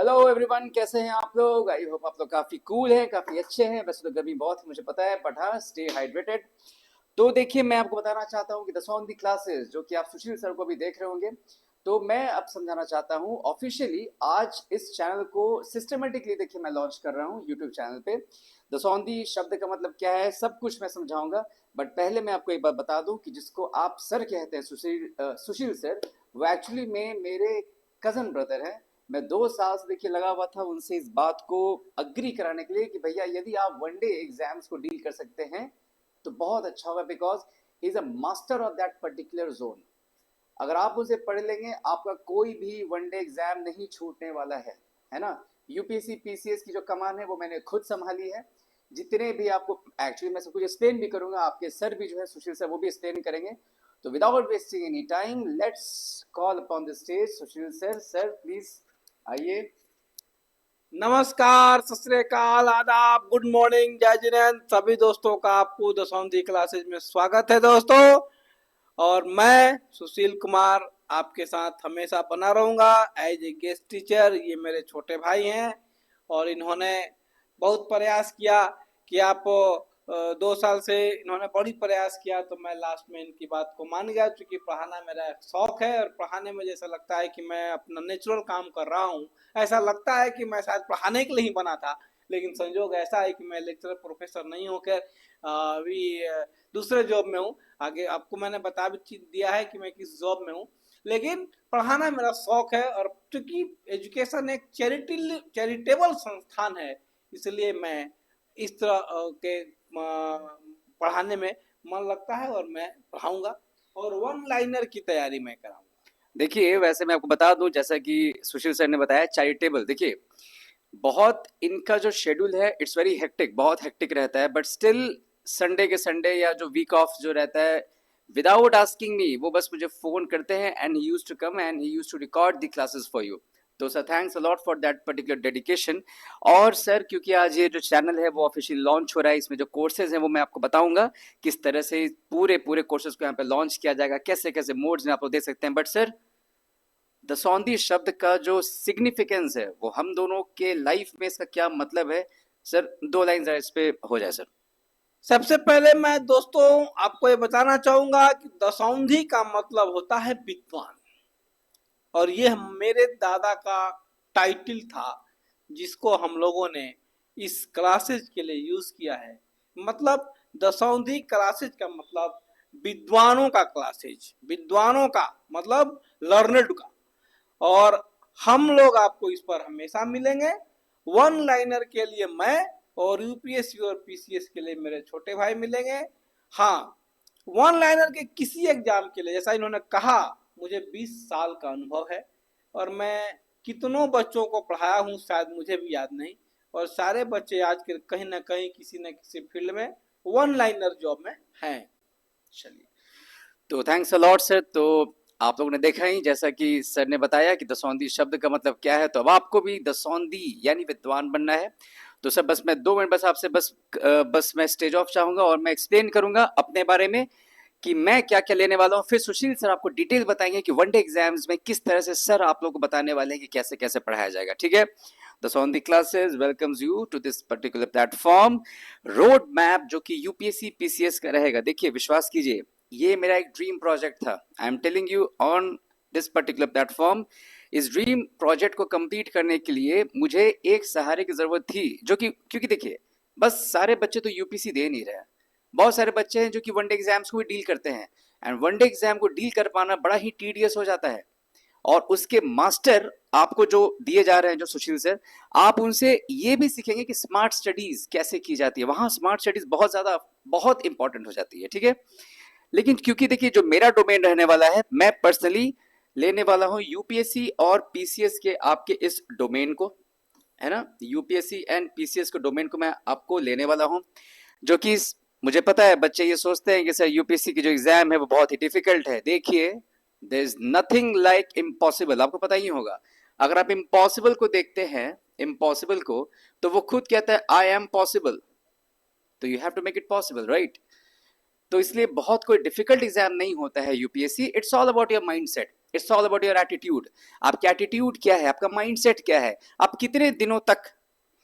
Hello everyone, कैसे हैं आप लोग? आई होप आप लोग काफी कूल हैं, काफी अच्छे हैं। वैसे तो गर्मी बहुत है, मुझे पता है, बट हाँ, स्टे हाइड्रेटेड। तो देखिए, मैं आपको बताना चाहता हूँ कि द ऑन दी क्लासेस जो कि आप सुशील सर को भी देख रहे होंगे, तो मैं अब समझाना चाहता हूँ ऑफिशियली आज इस चैनल को सिस्टमेटिकली। देखिए, मैं लॉन्च कर रहा हूँ यूट्यूब चैनल पे। द ऑन दी शब्द का मतलब क्या है, सब कुछ मैं समझाऊंगा। बट पहले मैं आपको एक बात बता दूं कि जिसको आप सर कहते हैं, सुशील सर, वो एक्चुअली में मेरे कजन ब्रदर है। मैं 2 साल से देखिए लगा हुआ था उनसे इस बात को अग्री कराने के लिए कि भैया यदि आप वनडे एग्जाम्स को डील कर सकते हैं तो बहुत अच्छा होगा, because he is a master of that particular zone. अगर आप उसे पढ़ लेंगे, आपका कोई भी वनडे एग्जाम नहीं छूटने वाला है ना। यूपीएससी पीसीएस की जो कमान है वो मैंने खुद संभाली है। जितने भी आपको एक्चुअली मैं सब कुछ एक्सप्लेन भी करूंगा, आपके सर भी जो है सुशील सर, वो भी एक्सप्लेन करेंगे। तो without wasting any time, let's call upon the stage Sushil sir. Sir please आइए। नमस्कार, सत श्री अकाल, आदाब, गुड मॉर्निंग, जय जिनेंद्र। सभी दोस्तों का आपको दसौंधी क्लासेज में स्वागत है दोस्तों। और मैं सुशील कुमार आपके साथ हमेशा बना रहूंगा एज ए गेस्ट टीचर। ये मेरे छोटे भाई हैं और इन्होंने बहुत प्रयास किया कि आप 2 साल से इन्होंने बड़ी प्रयास किया, तो मैं लास्ट में इनकी बात को मान गया। चूंकि पढ़ाना मेरा एक शौक है और पढ़ाने में जैसा लगता है कि मैं अपना नेचुरल काम कर रहा हूँ, ऐसा लगता है कि मैं शायद पढ़ाने के लिए ही बना था। लेकिन संजोग ऐसा है कि मैं लेक्चरर प्रोफेसर नहीं होकर अभी दूसरे जॉब में हूँ। आगे आपको मैंने बता भी दिया है कि मैं किस जॉब में हूँ, लेकिन पढ़ाना मेरा शौक है। और चूंकि एजुकेशन एक चैरिटेबल संस्थान है, इसलिए मैं इस तरह के पढ़ाने में मन लगता है और मैं पढ़ाऊंगा और वन लाइनर की तैयारी मैं कराऊंगा। देखिए, वैसे मैं आपको बता दूं, जैसा कि सुशील सर ने बताया, चैरिटेबल। देखिए, बहुत इनका जो शेड्यूल है इट्स वेरी हेक्टिक, बहुत हेक्टिक रहता है, बट स्टिल संडे के संडे या जो वीक ऑफ जो रहता है, विदाउट आस्किंग मी वो बस मुझे फोन करते हैं and he used to come and he used to record the classes for you. तो sir, thanks a lot for that particular dedication. और सर, क्योंकि आज ये जो चैनल है वो ऑफिशियल लॉन्च हो रहा है, इसमें जो कोर्सेज हैं वो मैं आपको बताऊंगा किस तरह से पूरे पूरे कोर्सेज को यहाँ पे लॉन्च किया जाएगा, कैसे कैसे मोड्स में आप लोग देख सकते हैं। बट सर, दसौंधी शब्द का जो सिग्निफिकेंस है वो हम दोनों के लाइफ में इसका क्या मतलब है, सर 2 लाइन जरा इस पे हो जाए सर। सबसे पहले मैं दोस्तों आपको ये बताना चाहूंगा कि दसौंधी का मतलब होता है विद्वान। और ये मेरे दादा का टाइटल था, जिसको हम लोगों ने इस क्लासेज के लिए यूज किया है। मतलब दसौंधी क्लासेज का मतलब विद्वानों का क्लासेज, विद्वानों का मतलब लर्नड का। और हम लोग आपको इस पर हमेशा मिलेंगे। वन लाइनर के लिए मैं, और यूपीएससी और पीसीएस के लिए मेरे छोटे भाई मिलेंगे। हाँ, वन लाइनर के किसी एग्जाम के लिए, जैसा इन्होंने कहा, मुझे 20 साल का अनुभव है और मैं कितनों बच्चों को पढ़ाया हूँ शायद मुझे भी याद नहीं। और सारे बच्चे आज के कहीं ना कहीं किसी न किसी फील्ड में वन लाइनर जॉब में हैं। चलिए। तो थैंक्स अ लॉट सर। तो आप लोगों ने देखा ही, जैसा कि सर ने बताया कि दसौंधी शब्द का मतलब क्या है, तो अब आपको भी दसौंधी यानी विद्वान बनना है। तो सर, बस मैं 2 मिनट बस आपसे बस मैं स्टेज ऑफ चाहूंगा और मैं एक्सप्लेन करूंगा अपने बारे में कि मैं क्या क्या लेने वाला हूँ। फिर सुशील सर आपको डिटेल बताएंगे कि वनडे एग्जाम्स में किस तरह से सर आप लोग को बताने वाले हैं कि कैसे कैसे पढ़ाया जाएगा। ठीक है? The on the classes welcomes you to this particular platform road map, जो कि यूपीएससी पीसीएस का रहेगा। देखिए, विश्वास कीजिए, ये मेरा एक ड्रीम प्रोजेक्ट था। आई am telling you on this particular platform. इस ड्रीम प्रोजेक्ट को कंप्लीट करने के लिए मुझे एक सहारे की जरूरत थी, जो कि क्योंकि देखिए, बस सारे बच्चे तो यूपीसी दे नहीं रहे हैं। बहुत सारे बच्चे हैं जो कि वनडे एग्जाम्स को भी डील करते हैं, एंड वनडे एग्जाम को डील कर पाना बड़ा ही टीडियस हो जाता है। और उसके मास्टर आपको जो दिए जा रहे हैं, जो सुशील सर, आप उनसे ये भी सीखेंगे कि स्मार्ट स्टडीज कैसे की जाती है। वहां स्मार्ट स्टडीज बहुत ज्यादा बहुत इंपॉर्टेंट हो जाती है। ठीक है? लेकिन क्योंकि देखिए, जो मेरा डोमेन रहने वाला है, मैं पर्सनली लेने वाला हूं यूपीएससी और पीसीएस के आपके इस डोमेन को, है ना। यूपीएससी एंड पीसीएस के डोमेन को मैं आपको लेने वाला हूं, जो कि मुझे पता है बच्चे ये सोचते हैं कि सर यूपीएससी की जो एग्जाम है वो बहुत ही डिफिकल्ट है। देखिए, there is nothing like impossible, आपको पता ही होगा। अगर आप इम्पॉसिबल को देखते हैं, इम्पॉसिबल को, तो वो खुद कहता है आई एम पॉसिबल। तो you have to make it possible, right? तो इसलिए बहुत कोई डिफिकल्ट एग्जाम नहीं होता है UPSC. It's all about your mindset, it's all about your attitude. आपकी एटीट्यूड क्या है, आपका माइंडसेट क्या है, आप कितने दिनों तक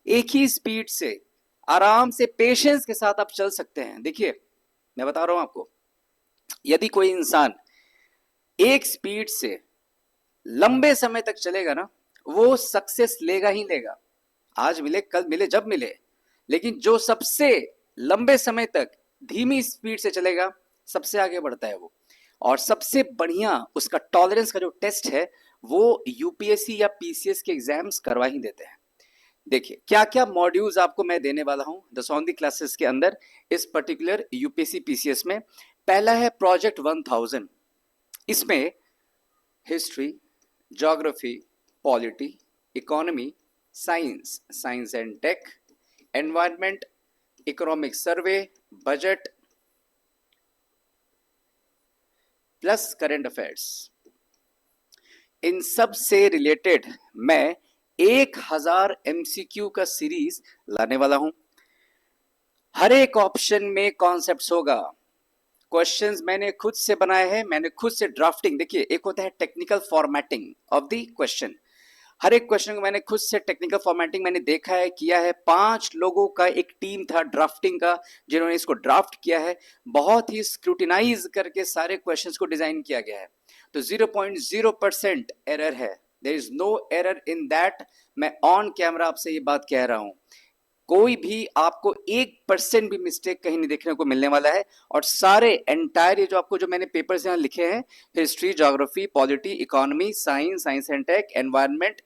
एक ही स्पीड से आराम से पेशेंस के साथ आप चल सकते हैं। देखिए मैं बता रहा हूं आपको, यदि कोई इंसान एक स्पीड से लंबे समय तक चलेगा ना, वो सक्सेस लेगा ही लेगा। आज मिले कल मिले जब मिले, लेकिन जो सबसे लंबे समय तक धीमी स्पीड से चलेगा सबसे आगे बढ़ता है वो। और सबसे बढ़िया उसका टॉलरेंस का जो टेस्ट है वो यूपीएससी या पीसीएस के एग्जाम्स करवा ही देते हैं। देखिए क्या क्या मॉड्यूल्स आपको मैं देने वाला हूं दसौंदी क्लासेस के अंदर इस पर्टिकुलर यूपीएससी पीसीएस में। पहला है प्रोजेक्ट 1000। इसमें history, geography, polity, economy, science, science and tech, environment, economic survey, budget plus current affairs, इन सब से रिलेटेड मैं 1000 एमसीक्यू का सीरीज लाने वाला हूं। हर एक ऑप्शन में कॉन्सेप्ट्स होगा, क्वेश्चंस मैंने खुद से बनाए हैं, मैंने खुद से ड्राफ्टिंग, देखिए एक होता है technical formatting of the question, हर एक क्वेश्चन को मैंने खुद से टेक्निकल फॉर्मेटिंग मैंने देखा है, किया है। 5 लोगों का एक टीम था ड्राफ्टिंग का जिन्होंने इसको ड्राफ्ट किया है, बहुत ही स्क्रूटिनाइज करके सारे क्वेश्चंस को डिजाइन किया गया है। तो 0.0% एरर है, there is no error in that. मैं ऑन कैमरा आपसे ये बात कह रहा हूं, कोई भी आपको 1% भी मिस्टेक कहीं नहीं देखने को मिलने वाला है। और सारे एंटायर ये जो आपको जो मैंने पेपर्स यहाँ लिखे हैं, history, geography, polity, economy, science, science and tech, environment,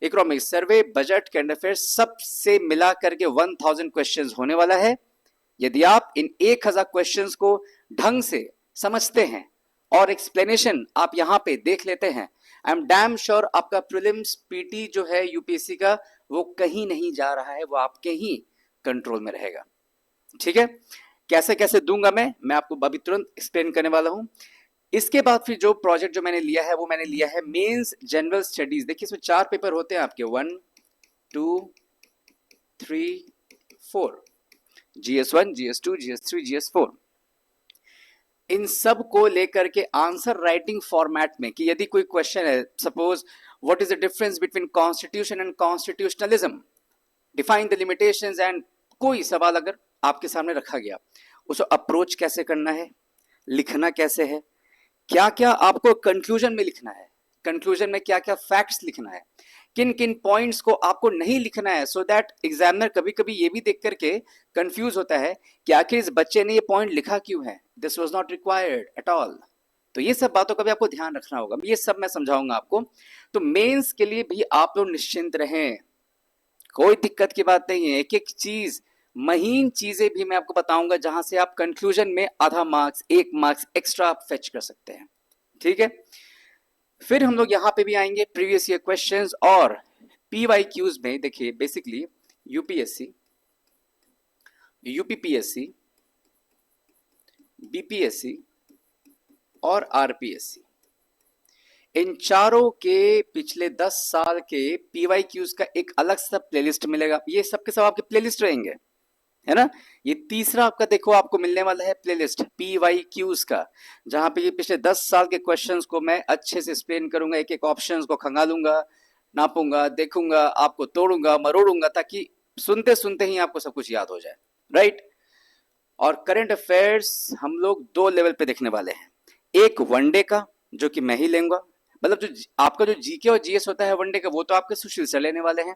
economic survey, budget, current affair, सब से मिला करके 1000 क्वेश्चंस होने वाला है। यदि आप इन 1000 क्वेश्चंस को ढंग से समझते हैं और एक्सप्लेनेशन आप यहां पे देख लेते हैं, आई एम डैम श्योर आपका प्रीलिम्स पीटी जो है यूपीएससी का वो कहीं नहीं जा रहा है, वो आपके ही कंट्रोल में रहेगा। ठीक है, कैसे कैसे दूंगा मैं आपको अभी तुरंत एक्सप्लेन करने वाला हूं। इसके बाद फिर जो प्रोजेक्ट जो मैंने लिया है वो मैंने लिया है मेंस जनरल स्टडीज। देखिए इसमें 4 पेपर होते हैं आपके, 1 2 3 4, GS1, GS2, GS3, GS4। इन सब को लेकर के आंसर राइटिंग फॉर्मेट में कि यदि कोई क्वेश्चन है, suppose what is the difference between constitution and constitutionalism, define the limitations, and कोई सवाल अगर आपके सामने रखा गया, उसे अप्रोच कैसे करना है, लिखना कैसे है, क्या क्या आपको कंक्लूजन में लिखना है, कंक्लूजन में क्या क्या फैक्ट्स लिखना है, किन किन पॉइंट्स को आपको नहीं लिखना है, सो दैट एग्जामिनर कभी कभी ये भी देख करके कंफ्यूज होता है कि आखिर इस बच्चे ने ये पॉइंट लिखा क्यों है, this was not required at all. तो ये सब बातों का भी आपको ध्यान रखना होगा, ये सब मैं समझाऊंगा आपको। तो मेंस के लिए भी आप लोग निश्चिंत रहें, कोई दिक्कत की बात नहीं है। एक एक चीज, महीन चीजें भी मैं आपको बताऊंगा जहां से आप कंक्लूजन में आधा मार्क्स, 1 मार्क्स एक्स्ट्रा आप फेच कर सकते हैं। ठीक है, फिर हम लोग यहां पे भी आएंगे प्रीवियस ईयर क्वेश्चंस और पीवाईक्यूज में। देखिए बेसिकली यूपीएससी, यूपीपीएससी, बीपीएससी और आरपीएससी, इन चारों के पिछले 10 साल के पीवाईक्यूज का एक अलग सा प्लेलिस्ट मिलेगा। ये सब के सब आपके प्लेलिस्ट रहेंगे, है ना। ये तीसरा आपका देखो आपको मिलने वाला है प्लेलिस्ट पीवाईक्यूज का, जहां पे ये पिछले 10 साल के क्वेश्चंस को मैं अच्छे से एक्सप्लेन करूंगा, एक एक ऑप्शंस को खंगालूंगा, नापूंगा, देखूंगा, आपको तोड़ूंगा मरोड़ूंगा, ताकि सुनते सुनते ही आपको सब कुछ याद हो जाए, राइट। और करंट अफेयर्स हम लोग 2 लेवल पे देखने वाले हैं, एक वनडे का जो कि मैं ही लेंगे, मतलब जो आपका जो जीके और जीएस होता है वनडे का वो तो आपके सुशील सर लेने वाले हैं,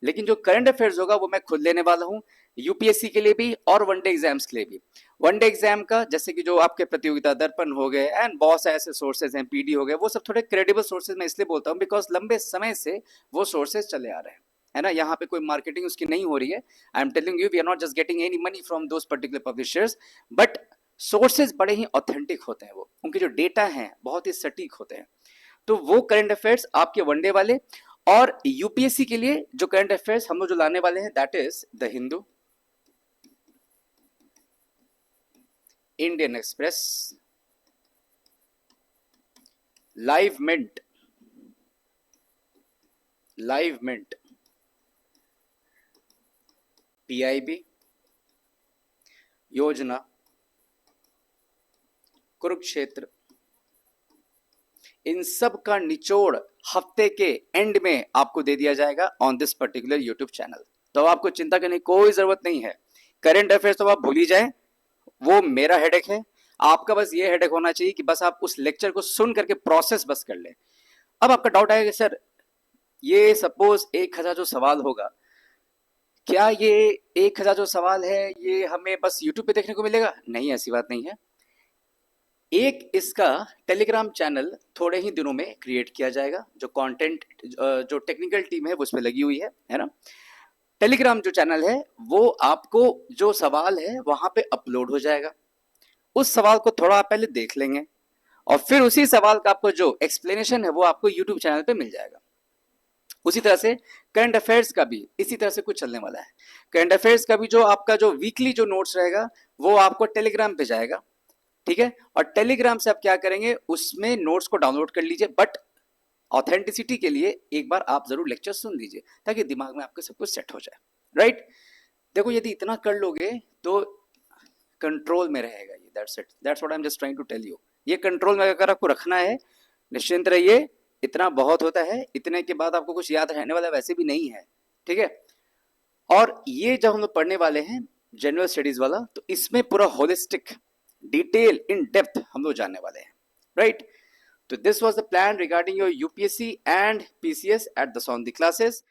लेकिन जो करंट अफेयर्स होगा वो मैं खुद लेने वाला हूं, यूपीएससी के लिए भी और वनडे एग्जाम्स के लिए भी। वनडे एग्जाम का जैसे कि जो आपके प्रतियोगिता दर्पण हो गए एंड बहुत सारे ऐसे सोर्सेज हैं, पीडी हो गए, वो सब थोड़े क्रेडिबल सोर्सेज मैं इसलिए बोलता हूं बिकॉज लंबे समय से वो सोर्सेज चले आ रहे हैं, है ना। यहाँ पे कोई मार्केटिंग उसकी नहीं हो रही है। I am telling you we are not just getting any money from those particular publishers, but sources बड़े ही ऑथेंटिक होते हैं, वो उनके जो डेटा हैं बहुत ही सटीक होते हैं। तो वो करंट अफेयर्स आपके वनडे वाले, और यूपीएससी के लिए जो करंट अफेयर्स हम लोग जो लाने वाले हैं that is the Hindu, Indian Express, Live Mint, Live Mint, PIB, Yojana, Kurukshetra, इन सब का निचोड़ हफ्ते के एंड में आपको दे दिया जाएगा on this particular YouTube channel. तो अब आपको चिंता करने की कोई जरूरत नहीं है। करंट अफेयर्स तो आप भूल ही जाए, वो मेरा हेडेक है। आपका बस ये हेडेक होना चाहिए कि बस आप उस लेक्चर को सुन करके प्रोसेस बस कर ले। अब आपका डाउट आएगा सर, ये सपोज 1000 जो सवाल होगा, क्या ये 1000 जो सवाल है ये हमें बस यूट्यूब पे देखने को मिलेगा? नहीं, ऐसी बात नहीं है। एक इसका टेलीग्राम चैनल थोड़े ही दिनों में क्रिएट किया जाएगा, जो कंटेंट जो टेक्निकल टीम है वो उस पर लगी हुई है ना। टेलीग्राम जो चैनल है वो आपको जो सवाल है वहां पे अपलोड हो जाएगा। उस सवाल को थोड़ा आप पहले देख लेंगे और फिर उसी सवाल का आपको जो एक्सप्लेनेशन है वो आपको यूट्यूब चैनल पे मिल जाएगा। उसी तरह से करंट अफेयर्स का भी इसी तरह से कुछ चलने वाला है। करंट अफेयर्स का भी जो आपका जो वीकली जो नोट्स रहेगा वो आपको टेलीग्राम पे जाएगा, ठीक है। और टेलीग्राम से आप क्या करेंगे, उसमें नोट्स को डाउनलोड कर लीजिए, बट ऑथेंटिसिटी के लिए एक बार आप जरूर लेक्चर सुन लीजिए ताकि दिमाग में आपके सब कुछ सेट हो जाए, राइट। देखो यदि इतना कर लोगे तो कंट्रोल में रहेगा ये, that's it, that's what I am just trying to tell you. ये कंट्रोल में अगर आपको रखना है, निश्चिंत रहिए, इतना बहुत होता है। इतने के बाद आपको कुछ याद रहने वाला वैसे भी नहीं है, ठीक है। और ये जब हम लोग पढ़ने वाले हैं जनरल स्टडीज वाला, तो इसमें पूरा होलिस्टिक डिटेल इन डेप्थ हम लोग जानने वाले हैं, राइट। तो this was the plan regarding your UPSC and PCS at the सौंधी क्लासेस।